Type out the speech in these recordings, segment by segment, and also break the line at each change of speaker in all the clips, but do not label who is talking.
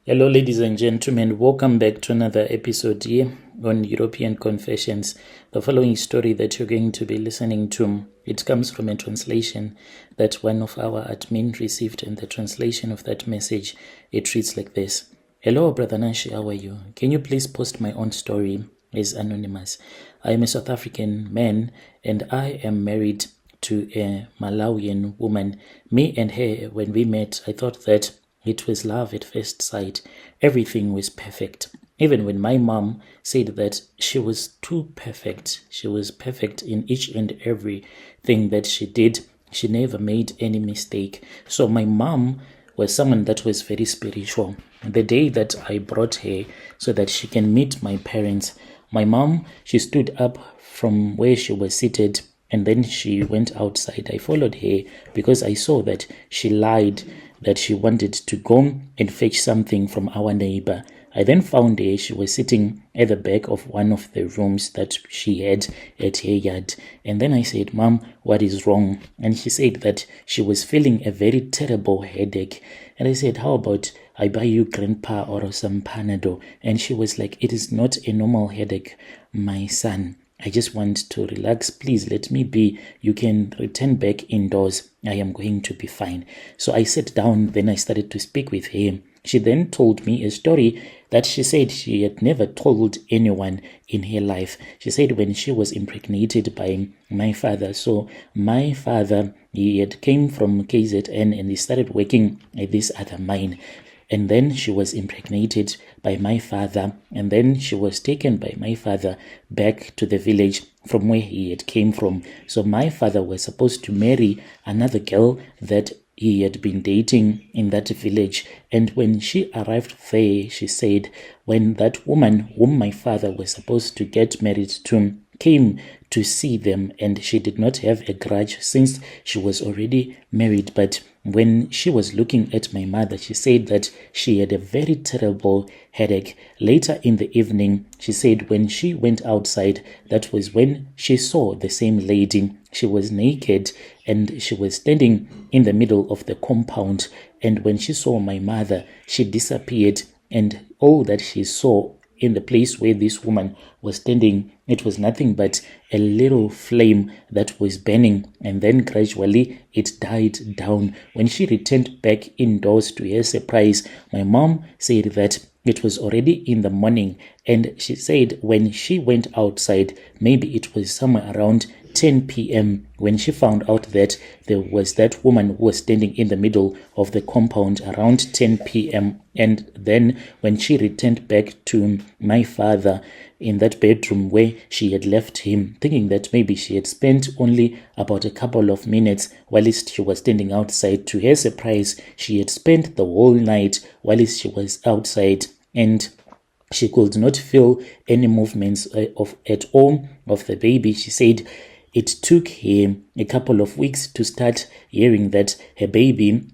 Hello, ladies and gentlemen. Welcome back to another episode here on European Confessions. The following story that you're going to be listening to, it comes from a translation that one of our admin received, and the translation of that message, it reads like this. Hello, Brother Nashi, how are you? Can you please post my own story as anonymous? I am a South African man and I am married to a Malawian woman. Me and her, when we met, I thought that it was love at first sight. Everything was perfect. Even when my mom said that she was too perfect, she was perfect in each and every thing that she did. She never made any mistake. So my mom was someone that was very spiritual. The day that I brought her so that she can meet my parents, my mom, she stood up from where she was seated and then she went outside. I followed her because I saw that she lied that she wanted to go and fetch something from our neighbor. I then found her. She was sitting at the back of one of the rooms that she had at her yard. And then I said, Mom, what is wrong? And she said that she was feeling a very terrible headache. And I said, how about I buy you grandpa or some Panadol? And she was like, it is not a normal headache, my son. I just want to relax. Please let me be. You can return back indoors. I am going to be fine. So I sat down. Then I started to speak with her. She then told me a story that she said she had never told anyone in her life. She said when she was impregnated by my father. So my father, he had came from KZN and he started working at this other mine. And then she was impregnated by my father, and then she was taken by my father back to the village from where he had came from. So my father was supposed to marry another girl that he had been dating in that village. And when she arrived there, she said when that woman whom my father was supposed to get married to came to see them, and she did not have a grudge since she was already married, but when she was looking at my mother, she said that she had a very terrible headache. Later in the evening, she said when she went outside, that was when she saw the same lady. She was naked and she was standing in the middle of the compound. And when she saw my mother, she disappeared, and all that she saw in the place where this woman was standing, it was nothing but a little flame that was burning, and then gradually it died down. When she returned back indoors, to her surprise, my mom said that it was already in the morning, and she said when she went outside, maybe it was somewhere around 10 p.m. when she found out that there was that woman who was standing in the middle of the compound around 10 p.m. And then when she returned back to my father in that bedroom where she had left him, thinking that maybe she had spent only about a couple of minutes whilst she was standing outside, to her surprise, she had spent the whole night whilst she was outside, and she could not feel any movements at all of the baby. She said it took her a couple of weeks to start hearing that her baby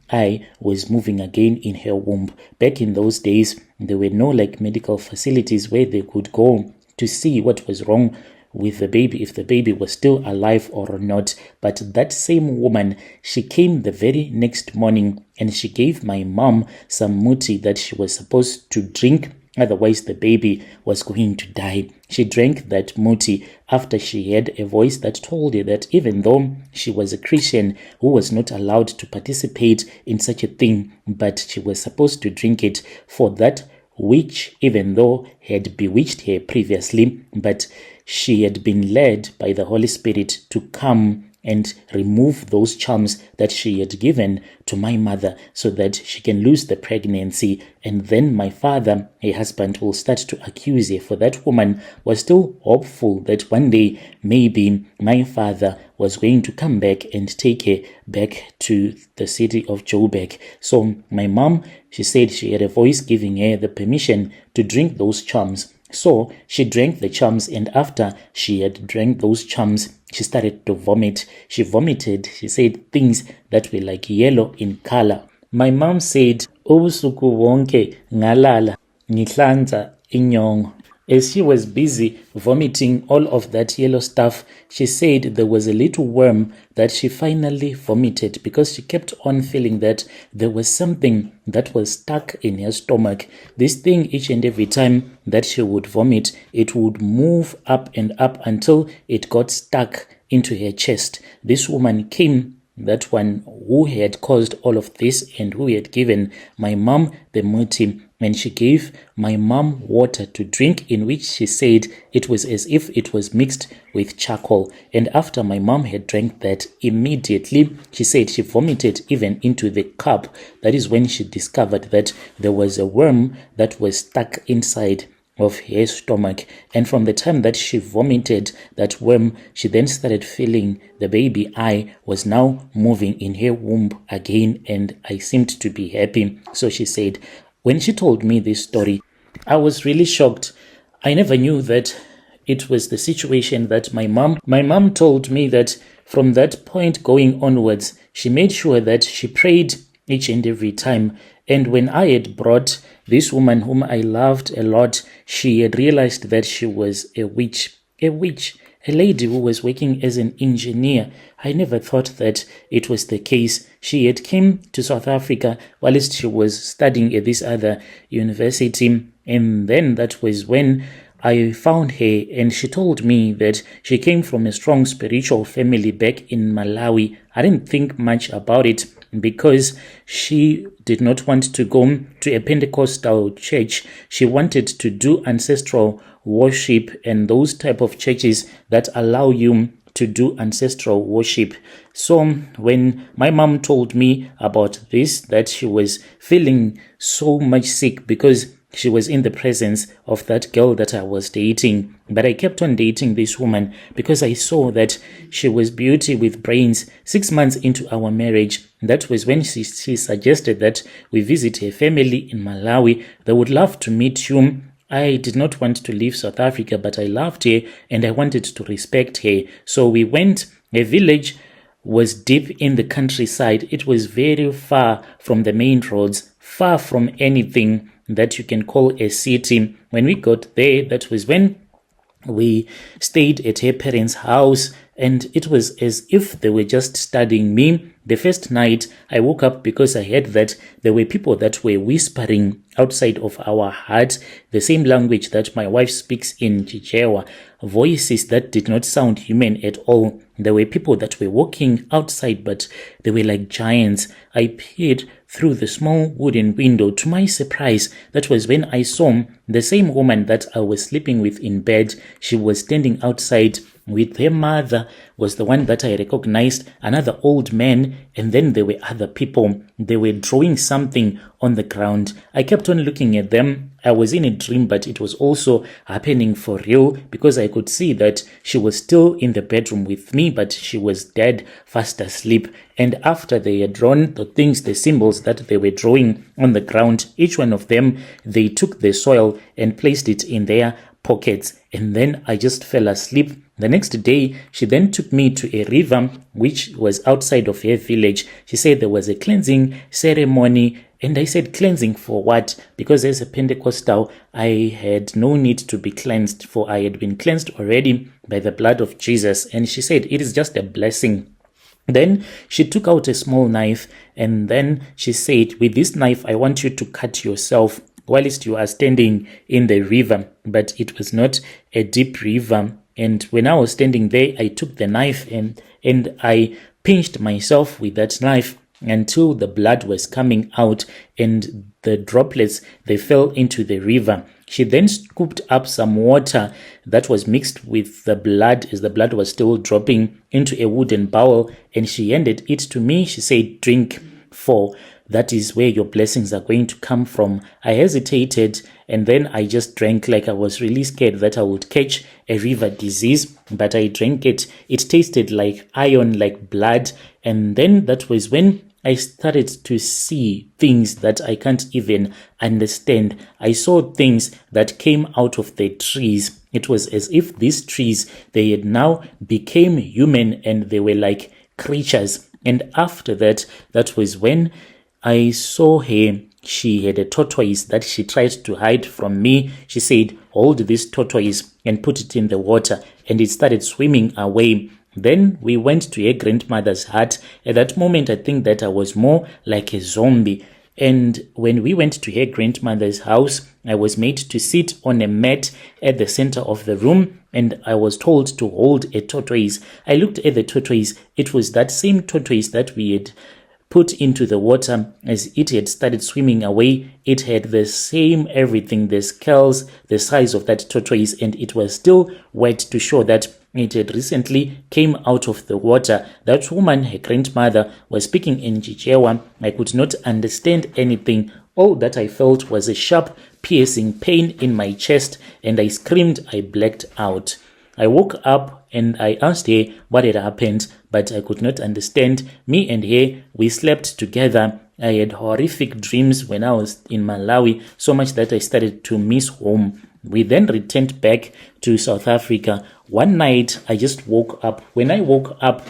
was moving again in her womb. Back in those days, there were no medical facilities where they could go to see what was wrong with the baby, if the baby was still alive or not. But that same woman, she came the very next morning and she gave my mom some muti that she was supposed to drink. Otherwise, the baby was going to die. She drank that muti after she had a voice that told her that even though she was a Christian who was not allowed to participate in such a thing, but she was supposed to drink it for that witch, even though had bewitched her previously, but she had been led by the Holy Spirit to come and remove those charms that she had given to my mother so that she can lose the pregnancy. And then my father, her husband, will start to accuse her, for that woman was still hopeful that one day maybe my father was going to come back and take her back to the city of Joburg. So my mom, she said she had a voice giving her the permission to drink those charms. So she drank the charms, and after she had drank those charms, she started to vomit. She vomited, she said, things that were like yellow in color. My mom said, ubusuku wonke ngalala ngihlanza inyongo. As she was busy vomiting all of that yellow stuff, she said there was a little worm that she finally vomited because she kept on feeling that there was something that was stuck in her stomach. This thing, each and every time that she would vomit, it would move up and up until it got stuck into her chest. This woman came, that one who had caused all of this and who had given my mom the muti, and she gave my mom water to drink, in which she said it was as if it was mixed with charcoal. And after my mom had drank that, immediately she said she vomited even into the cup. That is when she discovered that there was a worm that was stuck inside of her stomach. And from the time that she vomited that worm, she then started feeling the baby I was now moving in her womb again, and I seemed to be happy. So she said, when she told me this story, I was really shocked. I never knew that it was the situation that my mom told me that from that point going onwards, she made sure that she prayed each and every time. And when I had brought this woman whom I loved a lot, she had realized that she was a witch, a lady who was working as an engineer. I never thought that it was the case. She had came to South Africa whilst she was studying at this other university, and then that was when I found her, and she told me that she came from a strong spiritual family back in Malawi. I didn't think much about it because she did not want to go to a Pentecostal church. She wanted to do ancestral worship and those type of churches that allow you to do ancestral worship. So when my mom told me about this, that she was feeling so much sick because she was in the presence of that girl that I was dating. But I kept on dating this woman because I saw that she was beauty with brains. 6 months into our marriage, that was when she suggested that we visit her family in Malawi. They would love to meet you. I did not want to leave South Africa, but I loved her and I wanted to respect her. So we went. A village was deep in the countryside. It was very far from the main roads, far from anything that you can call a city. When we got there, that was when we stayed at her parents' house, and it was as if they were just studying me. The first night I woke up because I heard that there were people that were whispering outside of our hut, the same language that my wife speaks in Chichewa, voices that did not sound human at all. There were people that were walking outside, but they were like giants. I peered through the small wooden window. To my surprise, that was when I saw the same woman that I was sleeping with in bed. She was standing outside with her mother, was the one that I recognized, another old man, and then there were other people. They were drawing something on the ground. I kept on looking at them. I was in a dream, but it was also happening for real because I could see that she was still in the bedroom with me, but she was dead, fast asleep. And after they had drawn the things, the symbols that they were drawing on the ground, each one of them, they took the soil and placed it in their pockets, and then I just fell asleep. The next day, she then took me to a river which was outside of her village. She said there was a cleansing ceremony, and I said, cleansing for what? Because as a Pentecostal, I had no need to be cleansed, for I had been cleansed already by the blood of Jesus. And she said, it is just a blessing. Then she took out a small knife, and then she said, with this knife, I want you to cut yourself whilst you are standing in the river. But it was not a deep river. And when I was standing there, I took the knife and I pinched myself with that knife until the blood was coming out and the droplets, they fell into the river. She then scooped up some water that was mixed with the blood as the blood was still dropping into a wooden bowl, and she handed it to me. She said, drink, for that is where your blessings are going to come from. I hesitated, and then I just drank like I was really scared that I would catch a river disease, but I drank it. It tasted like iron, like blood, and then that was when I started to see things that I can't even understand. I saw things that came out of the trees. It was as if these trees, they had now became human and they were like creatures. And after that, that was when I saw her. she had a tortoise that she tried to hide from me. She said, hold this tortoise and put it in the water, and it started swimming away. Then we went to her grandmother's hut. At that moment, I think that I was more like a zombie. And when we went to her grandmother's house, I was made to sit on a mat at the center of the room, and I was told to hold a tortoise. I looked at the tortoise. It was that same tortoise that we had put into the water. As it had started swimming away, it had the same everything, the scales, the size of that tortoise, and it was still wet to show that it had recently came out of the water. That woman, her grandmother, was speaking in Chichewa. I could not understand anything. All that I felt was a sharp, piercing pain in my chest, and I screamed. I blacked out. I woke up and I asked her what had happened, but I could not understand. Me and her, we slept together. I had horrific dreams when I was in Malawi, so much that I started to miss home. We then returned back to South Africa. One night, I just woke up. When I woke up,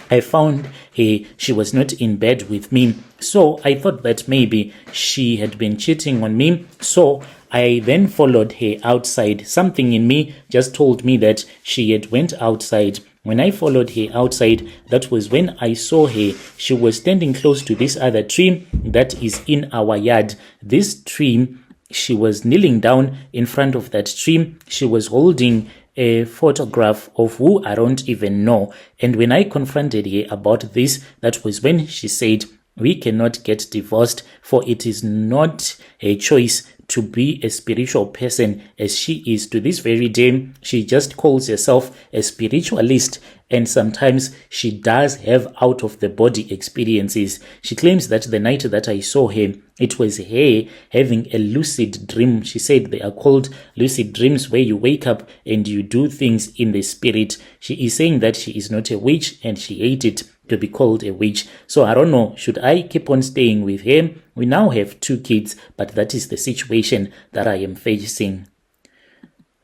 I found her. She was not in bed with me. So I thought that maybe she had been cheating on me. So I then followed her outside. Something in me just told me that she had went outside. When I followed her outside, that was when I saw her. She was standing close to this other tree that is in our yard. This tree, she was kneeling down in front of that tree. She was holding a photograph of who I don't even know. And when I confronted her about this, that was when she said, we cannot get divorced, for it is not a choice to be a spiritual person as she is. To this very day, she just calls herself a spiritualist, and sometimes she does have out of the body experiences. She claims that the night that I saw her, it was her having a lucid dream. She said they are called lucid dreams, where you wake up and you do things in the spirit. She is saying that she is not a witch and she hated to be called a witch. So I don't know, should I keep on staying with her? We now have 2 kids, but that is the situation that I am facing.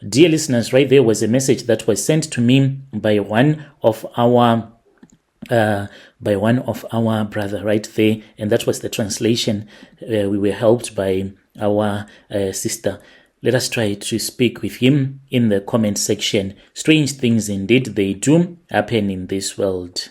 Dear listeners, right there was a message that was sent to me by one of our brother right there, and that was the translation. We were helped by our sister. Let us try to speak with him in the comment section. Strange things indeed they do happen in this world.